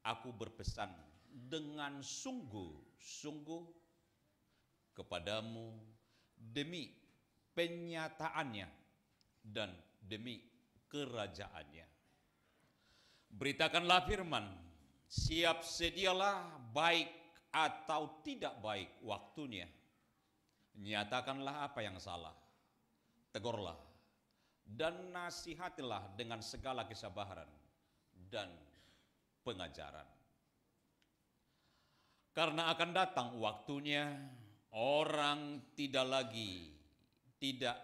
Aku berpesan dengan sungguh-sungguh kepadamu demi penyataannya dan demi kerajaannya. Beritakanlah firman, siap sedialah baik atau tidak baik waktunya. Nyatakanlah apa yang salah, tegurlah, dan nasihatilah dengan segala kesabaran dan pengajaran. Karena akan datang waktunya, orang tidak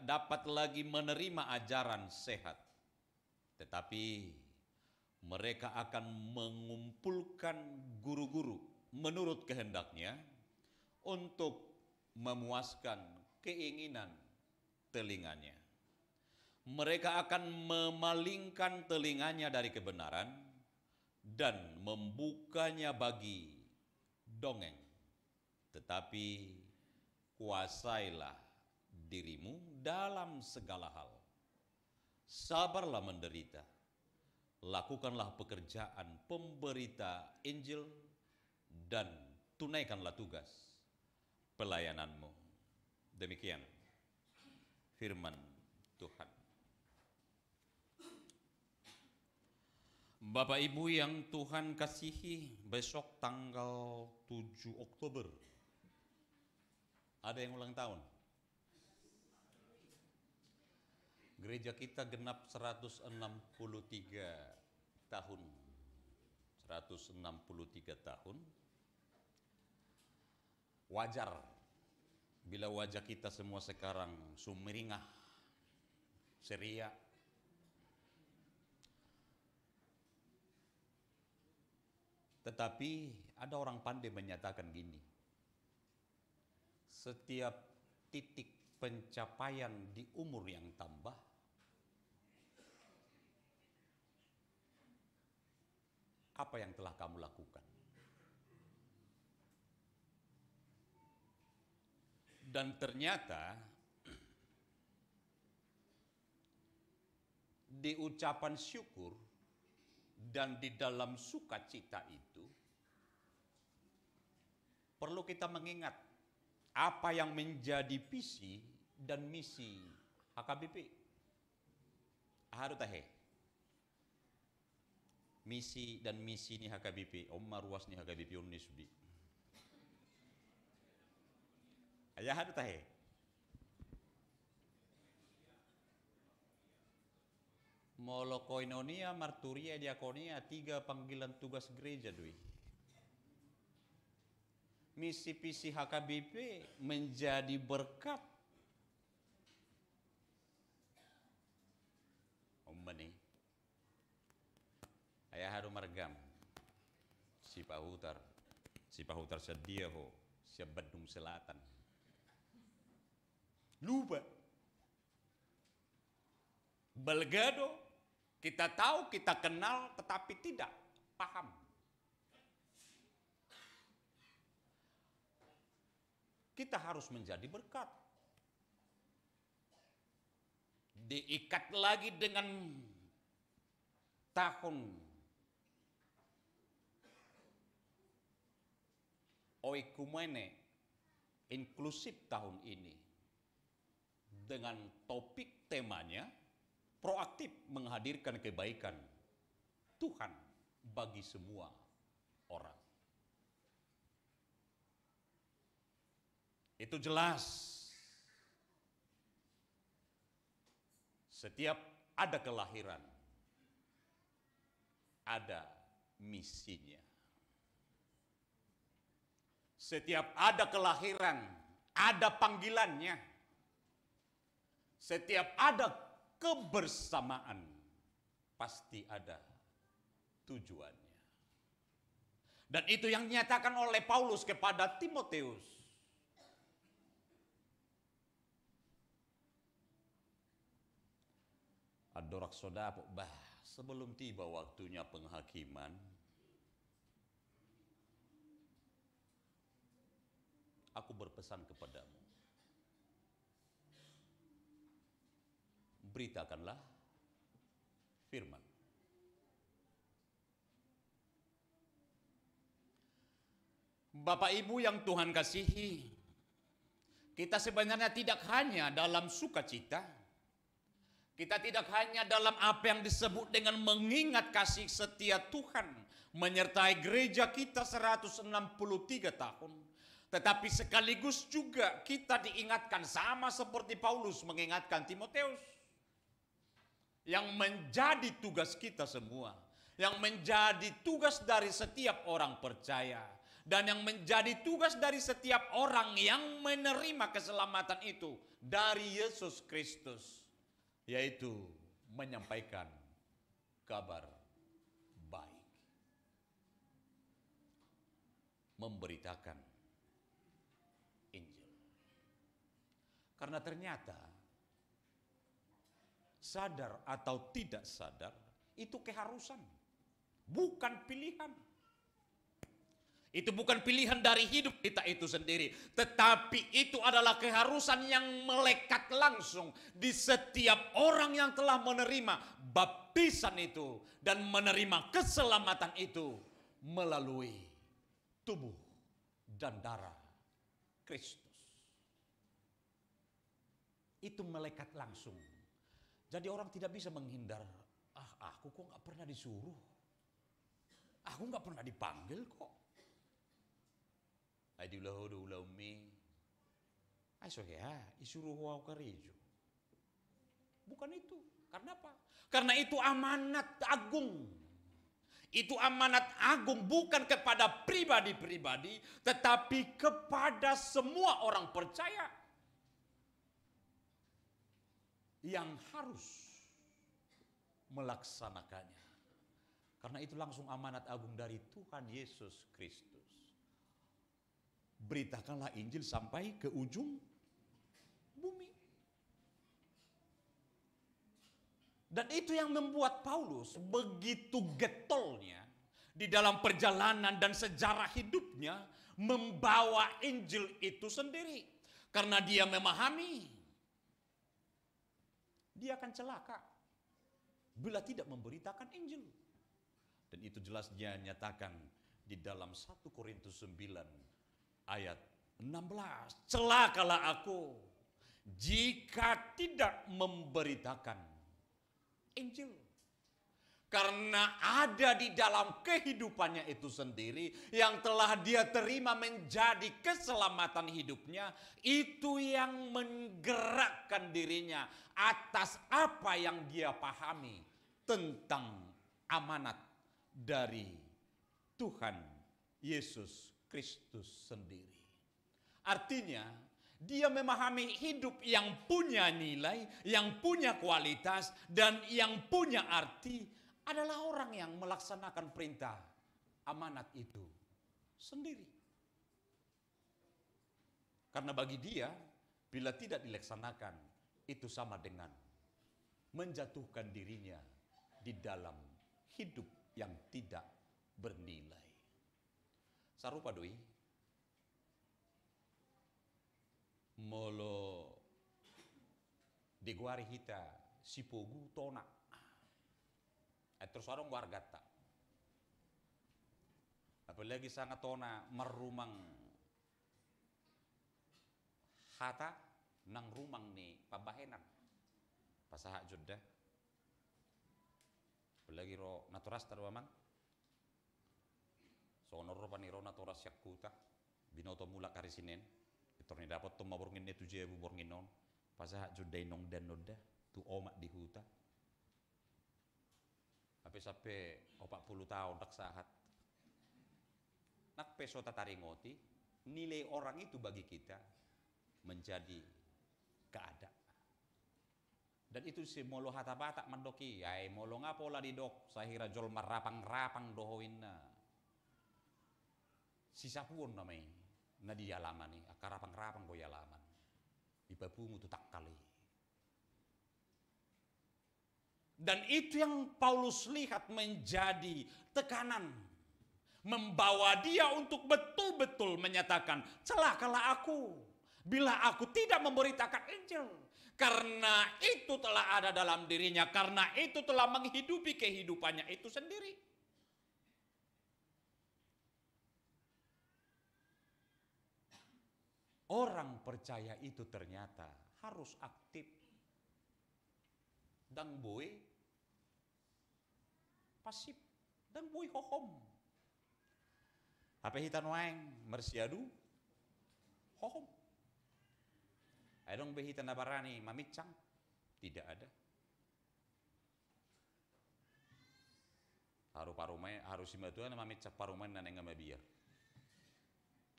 dapat lagi menerima ajaran sehat, tetapi mereka akan mengumpulkan guru-guru menurut kehendaknya untuk memuaskan keinginan telinganya. Mereka akan memalingkan telinganya dari kebenaran dan membukanya bagi dongeng. Tetapi kuasailah dirimu dalam segala hal. Sabarlah menderita. Lakukanlah pekerjaan pemberita Injil dan tunaikanlah tugas pelayananmu. Demikian firman Tuhan. Bapak Ibu yang Tuhan kasihi, besok tanggal 7 Oktober ada yang ulang tahun. Gereja kita genap 163 tahun. 163 tahun. Wajar bila wajah kita semua sekarang sumringah, ceria. Tetapi ada orang pandai menyatakan gini, setiap titik pencapaian di umur yang tambah, apa yang telah kamu lakukan? Dan ternyata di ucapan syukur dan di dalam sukacita itu perlu kita mengingat apa yang menjadi visi dan misi HKBP. Harutahe. Misi dan misi ni HKBP, Omar ruas ni HKBP Unisbi. Ayah harutahe. Molokoinonia, marturia, diakonia, 3 panggilan tugas gereja dui. Misi visi HKBP menjadi berkat. Nih, ayah haru margam, si Pahutar sedia ho, si Bandung Selatan. Lupa. Belgado, kita tahu, kita kenal, tetapi tidak paham. Kita harus menjadi berkat. Diikat lagi dengan tahun Oikumene inklusif tahun ini dengan topik temanya proaktif menghadirkan kebaikan Tuhan bagi semua orang. Itu jelas. Setiap ada kelahiran, ada misinya. Setiap ada kelahiran, ada panggilannya. Setiap ada kebersamaan, pasti ada tujuannya. Dan itu yang dinyatakan oleh Paulus kepada Timotius. Adorak sodapo, sebelum tiba waktunya penghakiman, aku berpesan kepadamu, beritakanlah firman. Bapak Ibu yang Tuhan kasihi, kita sebenarnya tidak hanya dalam sukacita, kita tidak hanya dalam apa yang disebut dengan mengingat kasih setia Tuhan menyertai gereja kita 163 tahun, tetapi sekaligus juga kita diingatkan sama seperti Paulus mengingatkan Timoteus, yang menjadi tugas kita semua, yang menjadi tugas dari setiap orang percaya, dan yang menjadi tugas dari setiap orang yang menerima keselamatan itu dari Yesus Kristus, yaitu menyampaikan kabar baik, memberitakan Injil. Karena ternyata sadar atau tidak sadar itu keharusan, bukan pilihan. Itu bukan pilihan dari hidup kita itu sendiri, tetapi itu adalah keharusan yang melekat langsung di setiap orang yang telah menerima baptisan itu dan menerima keselamatan itu melalui tubuh dan darah Kristus. Itu melekat langsung. Jadi orang tidak bisa menghindar, aku kok gak pernah disuruh, aku gak pernah dipanggil kok. Adiulah udah umi, ayo ya, isuruh wau karejo. Bukan itu. Karena apa? Karena itu amanat agung. Itu amanat agung bukan kepada pribadi-pribadi, tetapi kepada semua orang percaya yang harus melaksanakannya. Karena itu langsung amanat agung dari Tuhan Yesus Kristus. Beritakanlah Injil sampai ke ujung bumi. Dan itu yang membuat Paulus begitu getolnya di dalam perjalanan dan sejarah hidupnya membawa Injil itu sendiri. Karena dia memahami dia akan celaka bila tidak memberitakan Injil. Dan itu jelas dia nyatakan di dalam 1 Korintus 9 ayat 16, celakalah aku jika tidak memberitakan Injil. Karena ada di dalam kehidupannya itu sendiri yang telah dia terima menjadi keselamatan hidupnya, itu yang menggerakkan dirinya atas apa yang dia pahami tentang amanat dari Tuhan Yesus Kristus sendiri. Artinya, dia memahami hidup yang punya nilai, yang punya kualitas, dan yang punya arti adalah orang yang melaksanakan perintah amanat itu sendiri. Karena bagi dia, bila tidak dilaksanakan, itu sama dengan menjatuhkan dirinya di dalam hidup yang tidak bernilai. Sarupa doi, molo diguari hita si pogu tona, terus orang warga tak. Apalagi sangat tona merumang hata nang rumang ni pabahenan, pasahak jodah. Apalagi ro naturas tarwaman. So onor paniro naturas yakuta binoto mulak hari Senin itorni dapat to maborngin ne tuje bu bornginon pasah judai nong dan noda tu omak di huta sampai 40 tahun tak sahat nak peso tataringoti nilai orang itu bagi kita menjadi keadaan. Dan itu si molo hata batak mandoki ay molo ngapola di dok sahira jol marapang-rapang dohoinna sisa pun namanya na di yalaman nih akarapang-rapang go yalaman ibapungu tu tak kali. Dan itu yang Paulus lihat menjadi tekanan, membawa dia untuk betul-betul menyatakan celakalah aku bila aku tidak memberitakan Injil. Karena itu telah ada dalam dirinya, karena itu telah menghidupi kehidupannya itu sendiri. Orang percaya itu ternyata harus aktif. Dan boy pasif. Dan boy hohom. Apa hitan waeng mersiadu hohom. Adong behitan nabarani mamicang. Tidak ada. Harus imatuan mamicak paruman na nga mabiar.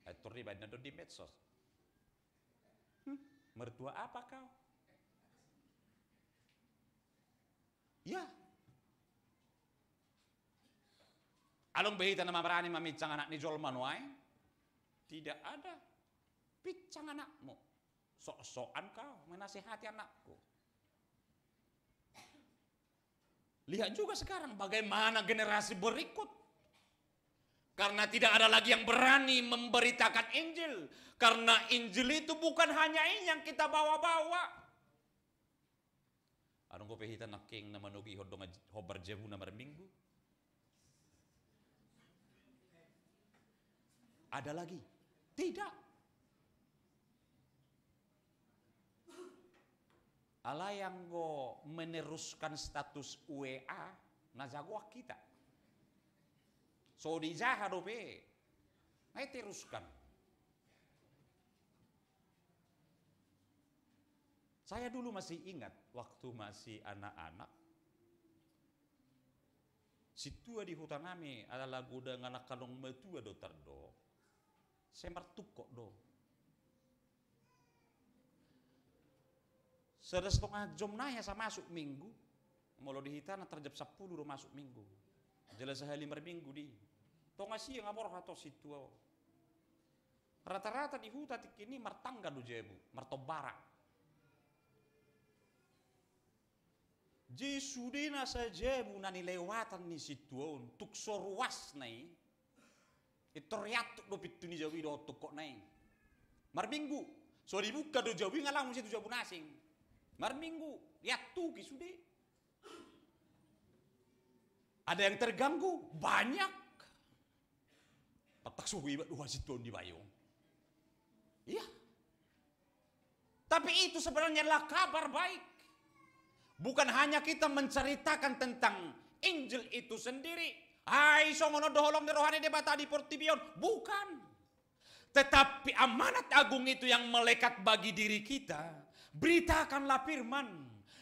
At turibad na doon di medsos. Mertua apa kau? Ya. Along behitan na mabarani mamicang anak ni Jolman waeng? Tidak ada. Picang anakmu. Sok-sokan kau menasihati anakku. Lihat juga sekarang bagaimana generasi berikut. Karena tidak ada lagi yang berani memberitakan Injil. Karena Injil itu bukan hanya ini yang kita bawa-bawa. Anong ko pehitan na king na manugi hodong hobar jebu na marminggu? Ada lagi? Tidak. Ala yang go meneruskan status WA na jagoak kita. So di jahadope, ay teruskan. Saya dulu masih ingat waktu masih anak-anak. Situa di hutan kami adalah goda nganak kalong metua do tardo. Semartuk kok do. Sudah 1/2 jam naya sa masuk minggu. Molo di hitana terjap 10 do masuk minggu. Jelas sehari minggu di. Tonga siya nga borok ato situa. Rata-rata di hutan ini martangga do jebu, martobara. Jesudina sa jebu na nilewatan ni situa untuk soruas nai. Itoriatuk do pitu ni jawi do kok nai. Marminggu. So dibuka do jawi ngalang situ jabu nasing. Marminggu, lihat tuh kisude. Ada yang terganggu? Banyak. Patak suwi dua situ di bayong. Iya. Tapi itu sebenarnya adalah kabar baik. Bukan hanya kita menceritakan tentang Injil itu sendiri. Hai songono doholong di rohani debata di portibion. Bukan. Tetapi amanat agung itu yang melekat bagi diri kita. Beritakanlah firman.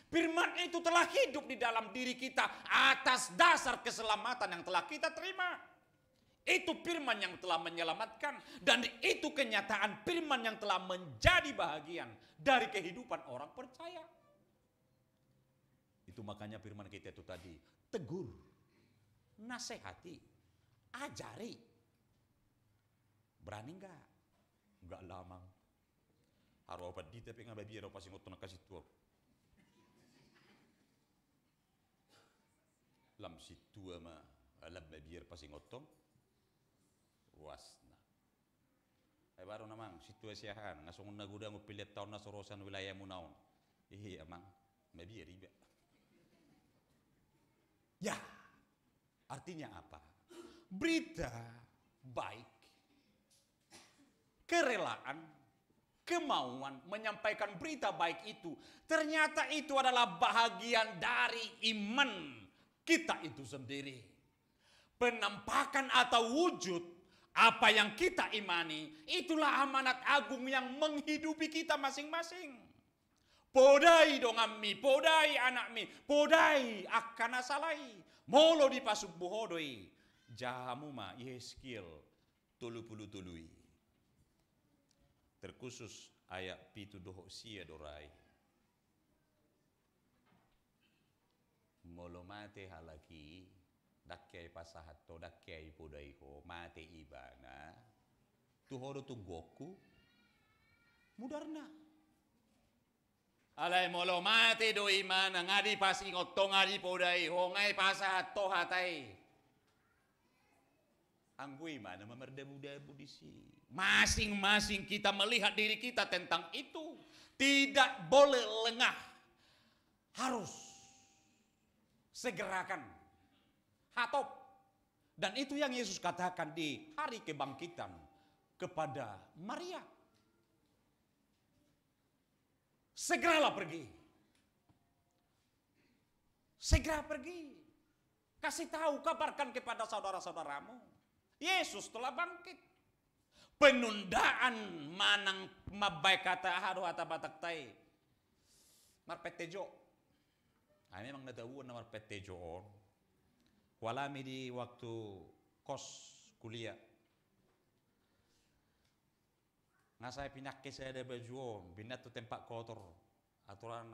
Firman itu telah hidup di dalam diri kita atas dasar keselamatan yang telah kita terima. Itu firman yang telah menyelamatkan. Dan itu kenyataan firman yang telah menjadi bahagian dari kehidupan orang percaya. Itu makanya firman kita itu tadi. Tegur, nasihati, ajari. Berani enggak? Enggak lama. Haro apa di tapi nggak biar apa sih ngotot nakasih tua. Lam situa mah alam biar pasti ngotong. Wasna. Baru namang situasiahan ngasong naguda mo pilit tahun na sorosan wilayah munaon. Iya amang biar iba. Ya. Artinya apa? Berita baik. Kerelaan, kemauan menyampaikan berita baik itu, ternyata itu adalah bahagian dari iman kita itu sendiri. Penampakan atau wujud apa yang kita imani, itulah amanat agung yang menghidupi kita masing-masing. Podai dongami, podai anakmi, podai akan asalai, molo di pasuk buhodoi, jahamuma Yeskiel tului. Terkhusus ayat pitu doho sia dorai. Molo mate halaki dakyai pasahato dakyai podaiho mate ibana tuhodo tu goku mudarna. Alay molo mate do imana ngadi pasingoto ngadi podaiho ngai pasahato hatai. Anggui mana memerdebu-debu di sini. Masing-masing kita melihat diri kita tentang itu. Tidak boleh lengah. Harus segerakan. Hatop. Dan itu yang Yesus katakan di hari kebangkitan kepada Maria. segeralah pergi. Segera pergi. Kasih tahu, kabarkan kepada saudara-saudaramu. Yesus telah bangkit. Penundaan manang mabay kata haro ata bataktai. Marpetejo. Ay memang natawuan na marpetejo on. Walami di waktu kos kuliah. Nga saya pinake saya ada baju, binat tu tempat kotor. Aturan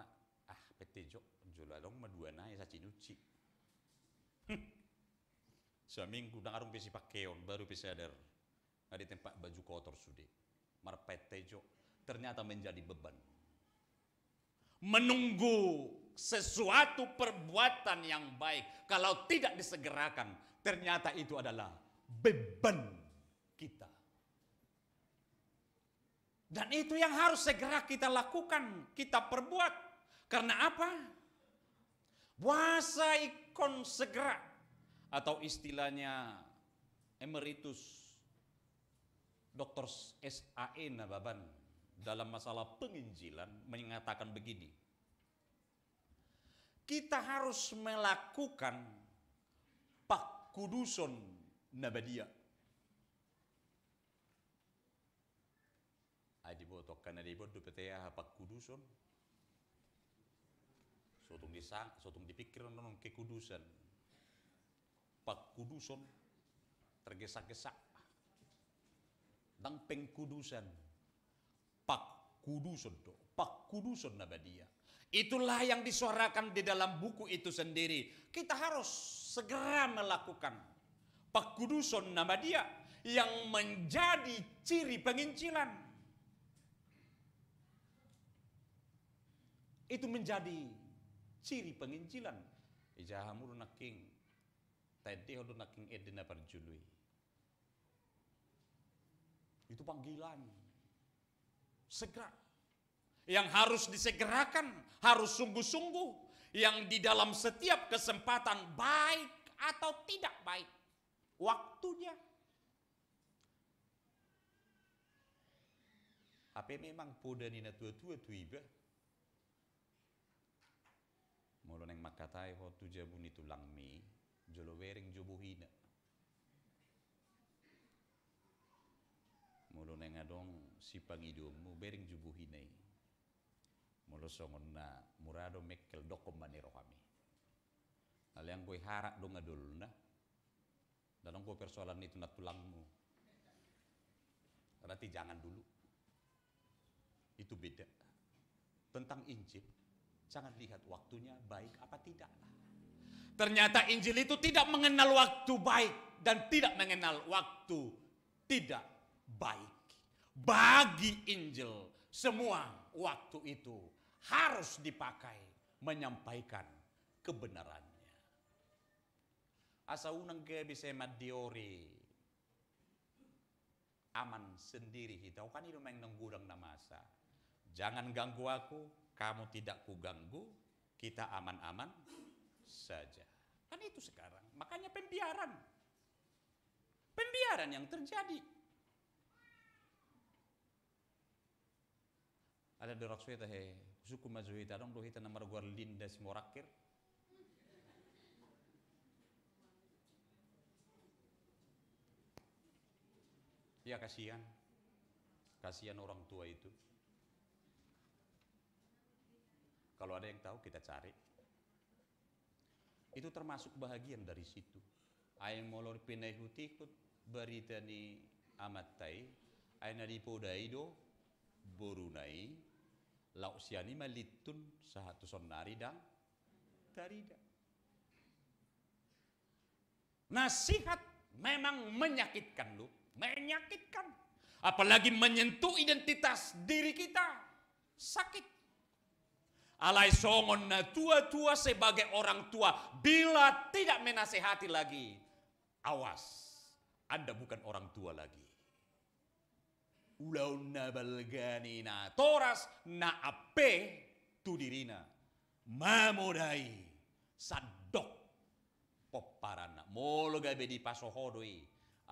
petejo, julalong madua na sa cinuci. Seminggu dangarong pesi pakeon baru bisa sadar. Di tempat baju kotor sudah. Marpetejo ternyata menjadi beban. Menunggu sesuatu perbuatan yang baik kalau tidak disegerakan, ternyata itu adalah beban kita. Dan itu yang harus segera kita lakukan, kita perbuat. Karena apa? Puasa ikon segera, atau istilahnya emeritus Dr. S.A.E. Nababan dalam masalah penginjilan mengatakan begini. Kita harus melakukan pakuduson nabadia. Adi botok karena di bodoh petea pakuduson. Sotong dipikir nonong kekudusan. Pakuduson tergesa-gesa. Dan pengkudusan, pakuduson nabadia. Itulah yang disuarakan di dalam buku itu sendiri. Kita harus segera melakukan pakuduson nabadia yang menjadi ciri penginjilan. Itu menjadi ciri penginjilan. Ijahamur naking tadi hodo naking edena parjului. Itu panggilan. Segera. Yang harus disegerakan, harus sungguh-sungguh. Yang di dalam setiap kesempatan baik atau tidak baik. Waktunya. Apa memang poda nina tua-tua tu iba. Mulu neng makatai ho tu jabuni tulang mi. Jolo wering jobuhina. Mulu neng adong si pangidungmu bering jubuhinai. Mulu songon na murado mekkel dokom manero kami. Hal yang gue harak dong adul na. Dan gue persoalan itu na tulangmu. Berarti jangan dulu. Itu beda. Tentang Injil, jangan lihat waktunya baik apa tidak. Ternyata Injil itu tidak mengenal waktu baik dan tidak mengenal waktu tidak baik. Bagi Injil, semua waktu itu harus dipakai menyampaikan kebenarannya. Asa unang ke bisa madiori aman sendiri hitau kan itu main nenggudang na masa. Jangan ganggu aku, kamu tidak kuganggu, kita aman-aman saja. Kan itu sekarang, makanya pembiaran. Pembiaran yang terjadi. Ada dorak sueta he, suku mazuhita dong dohita namar guar linda simorakir. Ya kasihan. Kasihan orang tua itu. Kalau ada yang tahu kita cari. Itu termasuk bahagian dari situ. Ayang molor pinai hutikut berita ni amatai, ayana di podaido borunai, lau siani malitun sahatu sonari dan tarida. Nasihat memang menyakitkan lu, menyakitkan. Apalagi menyentuh identitas diri kita, sakit. Alai songon na tua-tua sebagai orang tua bila tidak menasehati lagi. Awas, Anda bukan orang tua lagi. Ulau na balgani na toras na ape tu dirina. Mamodai sadok poparana. Molo gabe di pasohodoi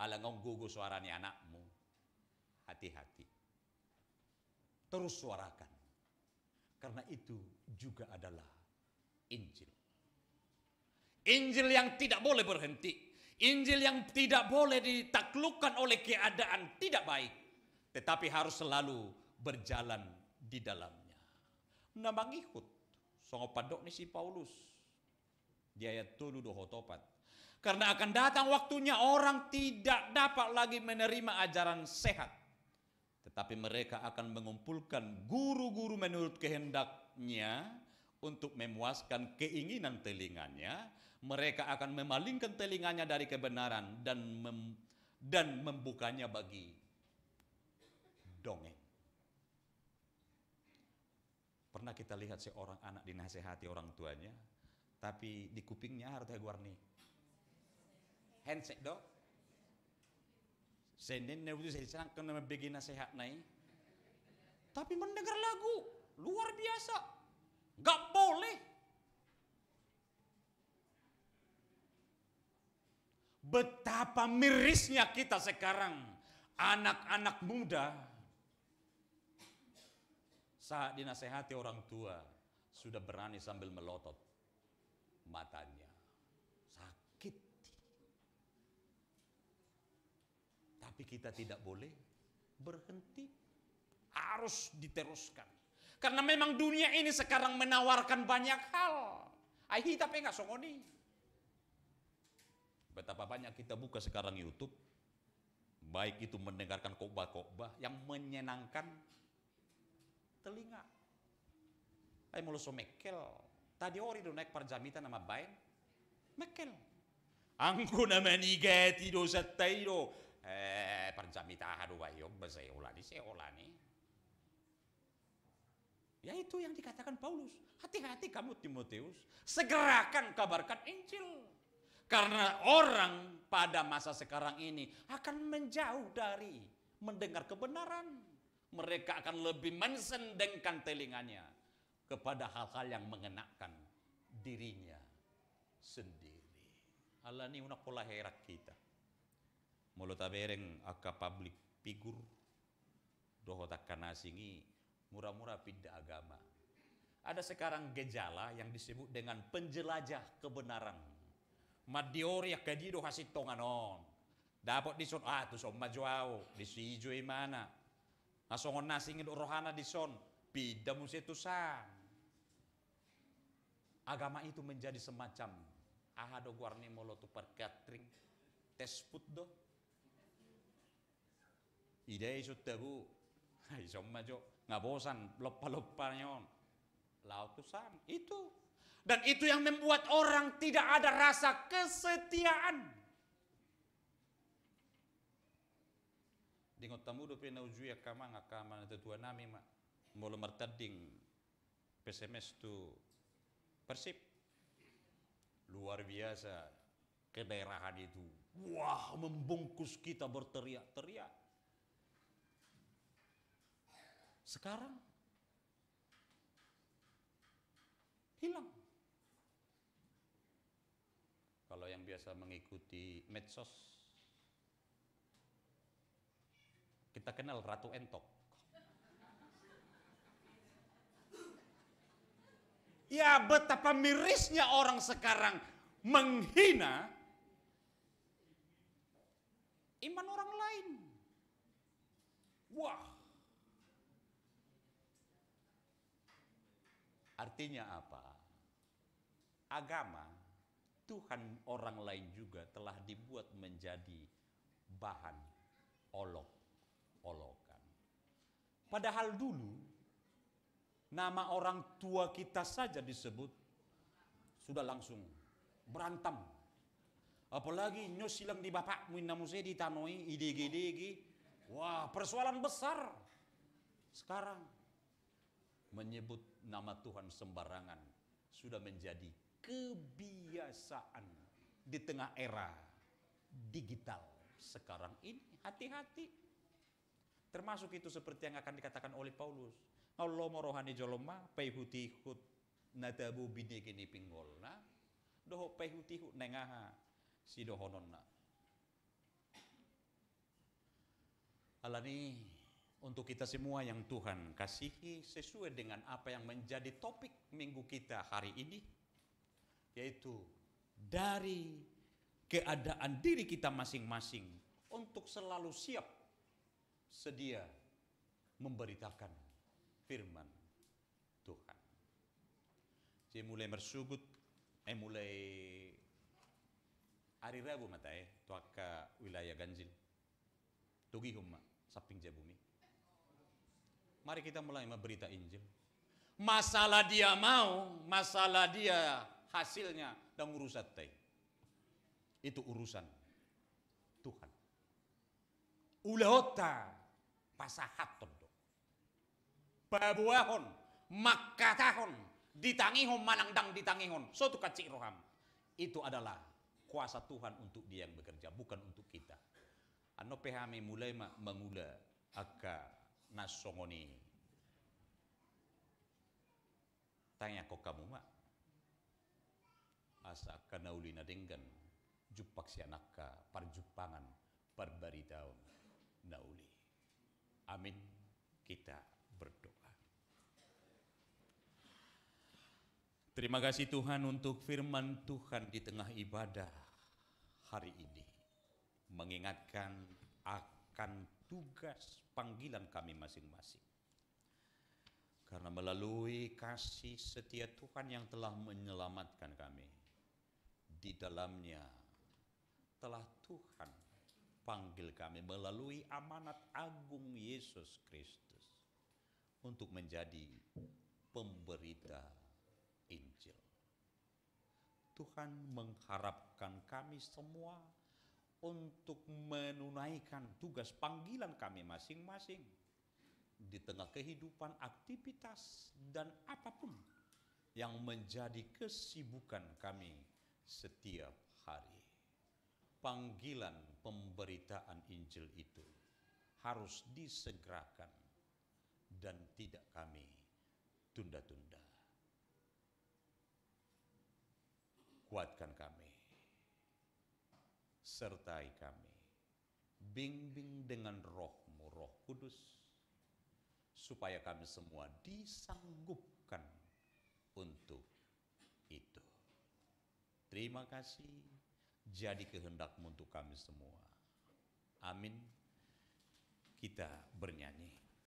alangong gugu suarani anakmu. Hati-hati. Terus suarakan. Karena itu juga adalah Injil. Injil yang tidak boleh berhenti. Injil yang tidak boleh ditaklukkan oleh keadaan tidak baik. Tetapi harus selalu berjalan di dalamnya. Nah mangikut. Songo padok ni si Paulus. Di ayat 7 dohotopat. Karena akan datang waktunya orang tidak dapat lagi menerima ajaran sehat. Tetapi mereka akan mengumpulkan guru-guru menurut kehendaknya untuk memuaskan keinginan telinganya. Mereka akan memalingkan telinganya dari kebenaran dan membukanya bagi dongeng. Pernah kita lihat seorang anak dinasehati orang tuanya, tapi di kupingnya harus guarni. Handset dong. Senin itu saya senang kena bagi nasihat naik. Tapi mendengar lagu luar biasa. Gak boleh. Betapa mirisnya kita sekarang, anak-anak muda, saat dinasehati orang tua sudah berani sambil melotot matanya. Sakit. Tapi kita tidak boleh berhenti. Harus diteruskan. Karena memang dunia ini sekarang menawarkan banyak hal. Ahi tapi enggak songoni. Betapa banyak kita buka sekarang YouTube. Baik itu mendengarkan khotbah-khotbah yang menyenangkan telinga. Ay mulu so mekel. Tadi ori do naik parjamita nama bain. Mekel. Angku nama nigeti do satairo. Parjamita hadu bayo baseola di seola nih. Ya itu yang dikatakan Paulus. Hati-hati kamu Timotius. Segerakan kabarkan Injil. Karena orang pada masa sekarang ini akan menjauh dari mendengar kebenaran. Mereka akan lebih mensendengkan telinganya kepada hal-hal yang mengenakan dirinya sendiri. Allah ni una pola herak kita. Mulu tabereng aka public figure doho takkan asingi murah-murah pindah agama. Ada sekarang gejala yang disebut dengan penjelajah kebenaran. Madiori akadido hasit tonganon. Dapat dison tu som majuao disijo mana. Nasongon nasingin rohana dison pida musetusan. Agama itu menjadi semacam ahado guarni molo tu per catering tes put do. Ide iso tabu. Hai som majo ngabosan lopa-lopa nyon. Lautusan itu. Dan itu yang membuat orang tidak ada rasa kesetiaan. Dingot tamu do pena ujuya kamang akaman tetua nami mak molo martading PSMS tu Persib. Luar biasa kedaerahan itu. Wah, membungkus kita berteriak-teriak. Sekarang hilang. Kalau yang biasa mengikuti medsos, kita kenal Ratu Entok. Ya betapa mirisnya orang sekarang menghina iman orang lain. Wah. Artinya apa? Agama Tuhan orang lain juga telah dibuat menjadi bahan olok-olokan. Padahal dulu nama orang tua kita saja disebut sudah langsung berantem. Apalagi nyos silang di bapakmu namu saya ditanoi idegi-degi. Wah, persoalan besar. Sekarang menyebut nama Tuhan sembarangan sudah menjadi kebiasaan di tengah era digital sekarang ini. Hati-hati. Termasuk itu seperti yang akan dikatakan oleh Paulus. Allah morohani joloma payhutihut nadabu binegini pinggolna doho payhutihut nengaha si dohononna. Alani untuk kita semua yang Tuhan kasihi, sesuai dengan apa yang menjadi topik minggu kita hari ini, yaitu dari keadaan diri kita masing-masing untuk selalu siap sedia memberitakan firman Tuhan. Saya mulai bersugut, mulai hari Rabu tuaka wilayah Ganjil, tugi humma saping jabumi. Mari kita mulai memberita Injil. Masalah dia mau, masalah dia hasilnya dan urusan teh. Itu urusan Tuhan. Ulahota pasahaton do. Babuahon, makatahon, ditangihon manangdang ditangihon. Suatu kacik roham. Itu adalah kuasa Tuhan untuk dia yang bekerja, bukan untuk kita. Ano pehame mulai mengula aka nasongoni. Tanya kok kamu mak. Asa kanaulina denggan jupak si anakka parjupangan parbaritaon nauli. Amin. Kita berdoa. Terima kasih Tuhan untuk firman Tuhan di tengah ibadah hari ini. Mengingatkan akan tugas panggilan kami masing-masing. Karena melalui kasih setia Tuhan yang telah menyelamatkan kami, di dalamnya telah Tuhan panggil kami melalui amanat agung Yesus Kristus untuk menjadi pemberita Injil. Tuhan mengharapkan kami semua untuk menunaikan tugas panggilan kami masing-masing di tengah kehidupan, aktivitas, dan apapun yang menjadi kesibukan kami setiap hari. Panggilan pemberitaan Injil itu harus disegerakan dan tidak kami tunda-tunda. Kuatkan kami, sertai kami, bimbing dengan Roh-Mu, Roh Kudus, supaya kami semua disanggupkan untuk itu. Terima kasih, jadi kehendak-Mu untuk kami semua. Amin. Kita bernyanyi.